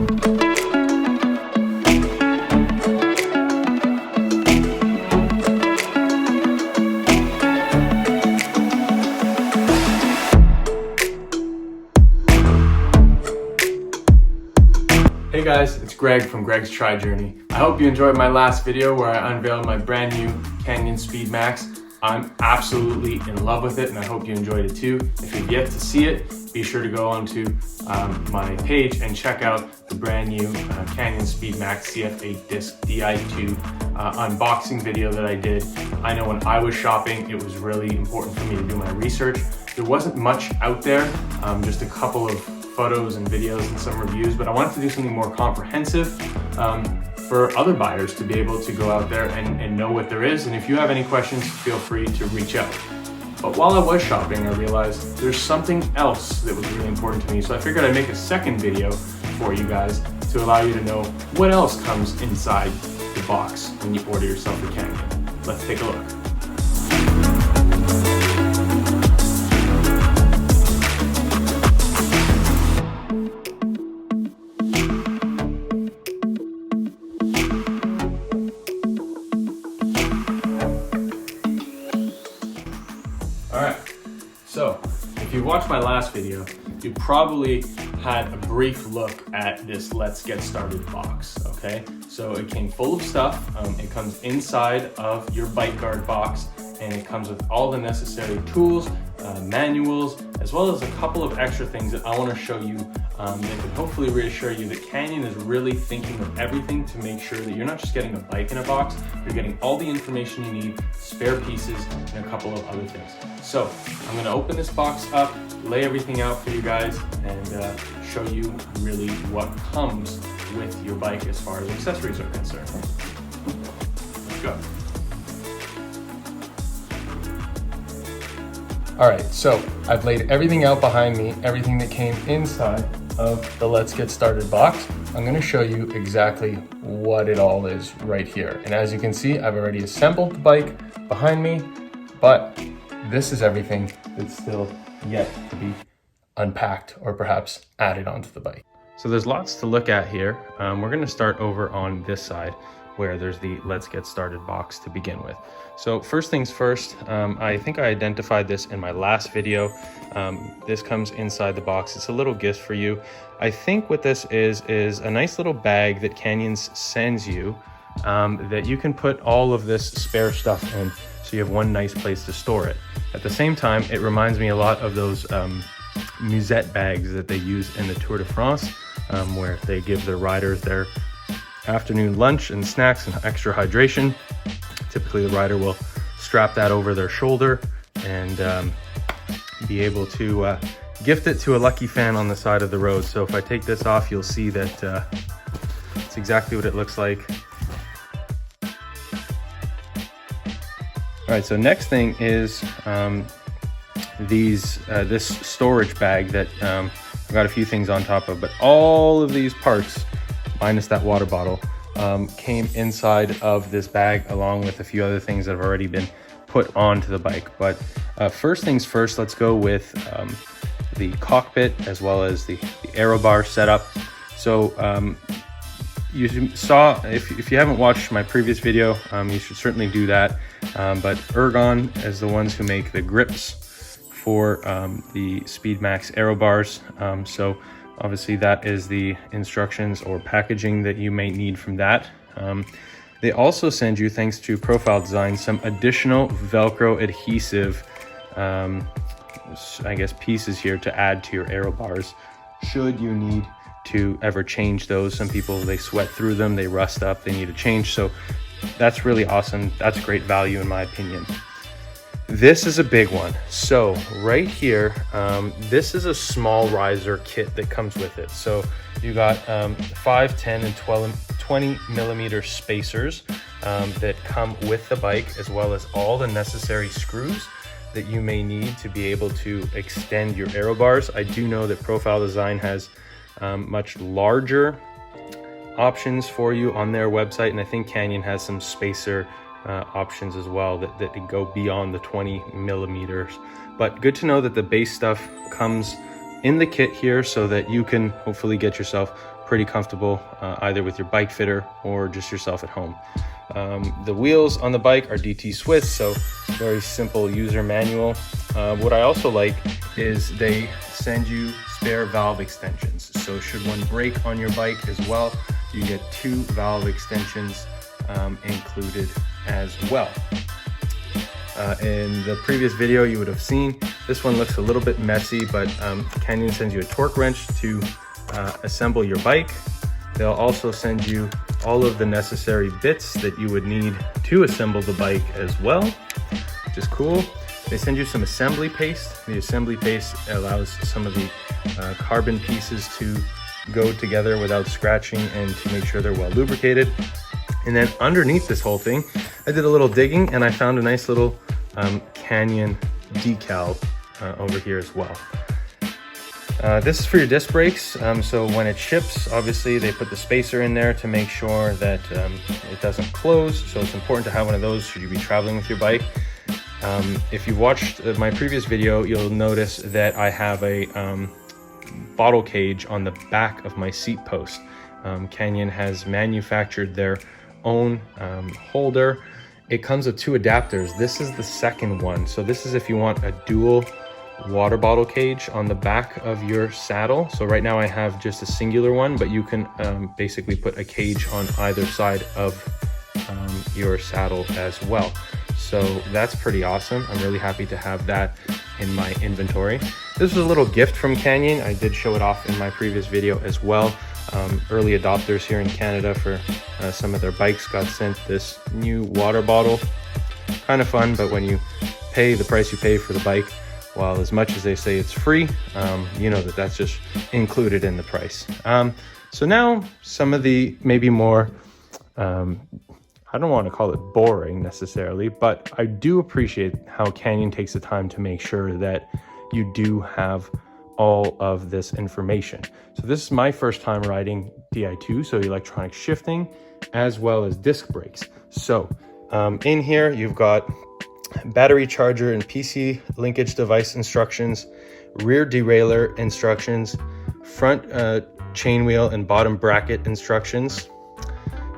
Hey guys, it's Greg from Gregstrijourney. I hope you enjoyed my last video where I unveiled my brand new Canyon SpeedMax. I'm absolutely in love with it and I hope you enjoyed it too. If you've yet to see it, be sure to go onto my page and check out the brand new Canyon SpeedMax CF DISC Di2 unboxing video that I did. I know when I was shopping, it was really important for me to do my research. There wasn't much out there, just a couple of photos and videos and some reviews, but I wanted to do something more comprehensive for other buyers to be able to go out there and know what there is. And if you have any questions, feel free to reach out. But while I was shopping, I realized there's something else that was really important to me. So I figured I'd make a second video for you guys to allow you to know what else comes inside the box when you order yourself a Canyon. Let's take a look. Alright, so if you watched my last video, you probably had a brief look at this Let's Get Started box, okay? So it came full of stuff, it comes inside of your bike guard box, and it comes with all the necessary tools, manuals, as well as a couple of extra things that I want to show you that can hopefully reassure you that Canyon is really thinking of everything to make sure that you're not just getting a bike in a box, you're getting all the information you need, spare pieces, and a couple of other things. So I'm going to open this box up, lay everything out for you guys, and show you really what comes with your bike as far as accessories are concerned. Let's go. All right, so I've laid everything out behind me, everything that came inside of the Let's Get Started box. I'm gonna show you exactly what it all is right here. And as you can see, I've already assembled the bike behind me, but this is everything that's still yet to be unpacked or perhaps added onto the bike. So there's lots to look at here. We're gonna start over on this side where there's the Let's Get Started box to begin with. So first things first, I think I identified this in my last video. This comes inside the box. It's a little gift for you. I think what this is a nice little bag that Canyons sends you that you can put all of this spare stuff in, so you have one nice place to store it. At the same time, it reminds me a lot of those musette bags that they use in the Tour de France, where they give their riders their afternoon lunch and snacks and extra hydration. Typically the rider will strap that over their shoulder and be able to gift it to a lucky fan on the side of the road. So if I take this off, you'll see that it's exactly what it looks like. All right, so next thing is this storage bag that I've got a few things on top of, but all of these parts, minus that water bottle, came inside of this bag along with a few other things that have already been put onto the bike. But first things first, let's go with the cockpit as well as the Aerobar setup. So you saw, if you haven't watched my previous video, you should certainly do that. But RYYZN is the ones who make the grips for the SpeedMax Aerobars. So obviously that is the instructions or packaging that you may need from that. They also send you, thanks to Profile Design, some additional Velcro adhesive, I guess, pieces here to add to your Aerobars should you need to ever change those. Some people, they sweat through them, they rust up, they need a change. So that's really awesome. That's great value in my opinion. This is a big one. So right here, this is a small riser kit that comes with it. So you got 5, 10, and 20 millimeter spacers that come with the bike, as well as all the necessary screws that you may need to be able to extend your Aerobars. I do know that Profile Design has much larger options for you on their website, and I think Canyon has some spacer options as well that go beyond the 20 millimeters. But good to know that the base stuff comes in the kit here so that you can hopefully get yourself pretty comfortable either with your bike fitter or just yourself at home. The wheels on the bike are DT Swiss, so very simple user manual. What I also like is they send you spare valve extensions. So should one break on your bike as well, you get 2 valve extensions included as well. In the previous video you would have seen, this one looks a little bit messy, but Canyon sends you a torque wrench to assemble your bike. They'll also send you all of the necessary bits that you would need to assemble the bike as well, which is cool. They send you some assembly paste. The assembly paste allows some of the carbon pieces to go together without scratching and to make sure they're well lubricated. And then underneath this whole thing, I did a little digging and I found a nice little Canyon decal over here as well. This is for your disc brakes. So when it ships, obviously they put the spacer in there to make sure that it doesn't close. So it's important to have one of those should you be traveling with your bike. If you watched my previous video, you'll notice that I have a bottle cage on the back of my seat post. Canyon has manufactured their own holder. It comes with 2 adapters. This is the second one. So this is if you want a dual water bottle cage on the back of your saddle. So right now I have just a singular one, but you can basically put a cage on either side of your saddle as well. So that's pretty awesome. I'm really happy to have that in my inventory. This is a little gift from Canyon. I did show it off in my previous video as well. Early adopters here in Canada for some of their bikes got sent this new water bottle. Kind of fun, but when you pay the price you pay for the bike, while as much as they say it's free, you know that that's just included in the price. So now some of the maybe more, I don't want to call it boring necessarily, but I do appreciate how Canyon takes the time to make sure that you do have all of this information. So this is my first time riding Di2, so electronic shifting, as well as disc brakes. So in here, you've got battery charger and PC linkage device instructions, rear derailleur instructions, front chain wheel and bottom bracket instructions.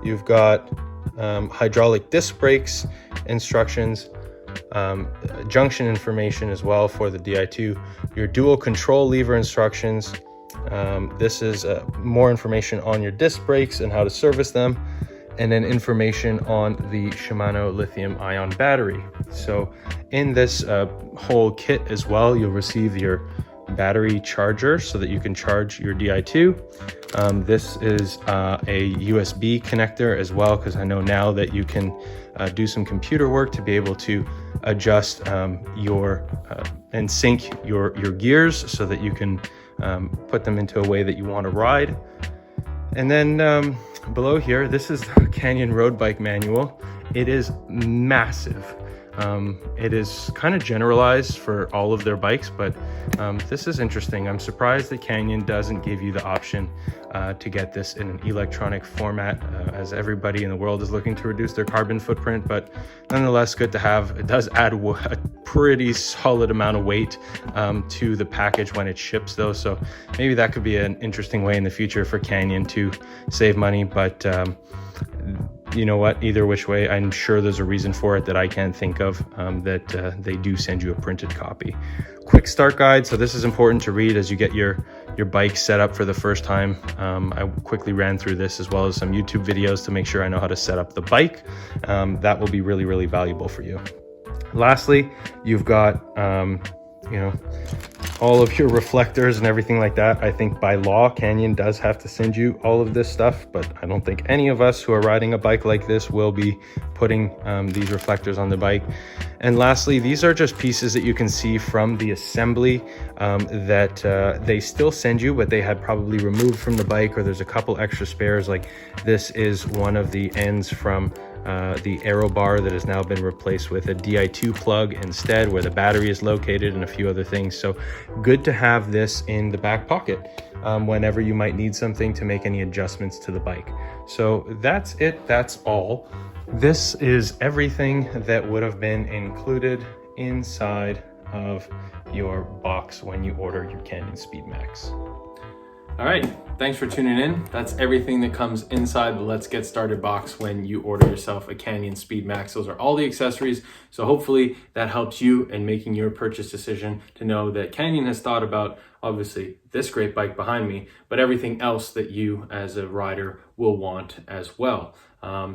You've got hydraulic disc brakes instructions, junction information as well for the Di2, your dual control lever instructions. This is more information on your disc brakes and how to service them, and then information on the Shimano lithium-ion battery. So in this whole kit as well, you'll receive your battery charger so that you can charge your Di2. This is a USB connector as well, because I know now that you can do some computer work to be able to adjust and sync your gears so that you can put them into a way that you want to ride. And then below here, this is the Canyon road bike manual. It is massive. It is kind of generalized for all of their bikes, but this is interesting. I'm surprised that Canyon doesn't give you the option to get this in an electronic format, as everybody in the world is looking to reduce their carbon footprint, but nonetheless good to have. It does add a pretty solid amount of weight to the package when it ships though, so maybe that could be an interesting way in the future for Canyon to save money, but you know what, either which way, I'm sure there's a reason for it that I can't think of, that they do send you a printed copy. Quick start guide. So this is important to read as you get your bike set up for the first time. I quickly ran through this as well as some YouTube videos to make sure I know how to set up the bike. That will be really, really valuable for you. Lastly, you've got, you know, all of your reflectors and everything like that. I think by law, Canyon does have to send you all of this stuff, but I don't think any of us who are riding a bike like this will be putting these reflectors on the bike. And lastly, these are just pieces that you can see from the assembly that they still send you, but they had probably removed from the bike, or there's a couple extra spares. Like this is one of the ends from the Aerobar that has now been replaced with a Di2 plug instead, where the battery is located, and a few other things. So good to have this in the back pocket whenever you might need something to make any adjustments to the bike. So that's it, that's all. This is everything that would have been included inside of your box when you order your Canyon SpeedMax. All right, thanks for tuning in. That's everything that comes inside the Let's Get Started box when you order yourself a Canyon SpeedMax. Those are all the accessories. So hopefully that helps you in making your purchase decision to know that Canyon has thought about, obviously, this great bike behind me, but everything else that you as a rider will want as well.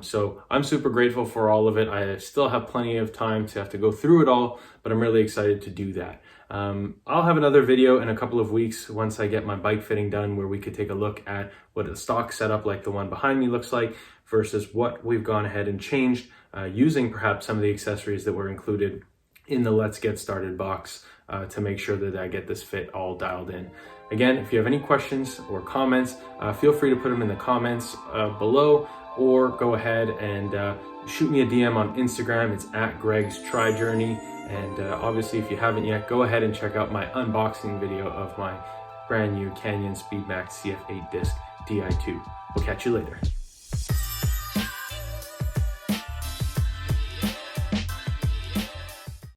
So I'm super grateful for all of it. I still have plenty of time to have to go through it all, but I'm really excited to do that. I'll have another video in a couple of weeks once I get my bike fitting done where we could take a look at what a stock setup like the one behind me looks like versus what we've gone ahead and changed using perhaps some of the accessories that were included in the Let's Get Started box to make sure that I get this fit all dialed in. Again, if you have any questions or comments, feel free to put them in the comments below, or go ahead and shoot me a DM on Instagram. It's at Gregstrijourney. And obviously, if you haven't yet, go ahead and check out my unboxing video of my brand new Canyon SpeedMax CF8 DISC Di2. We'll catch you later.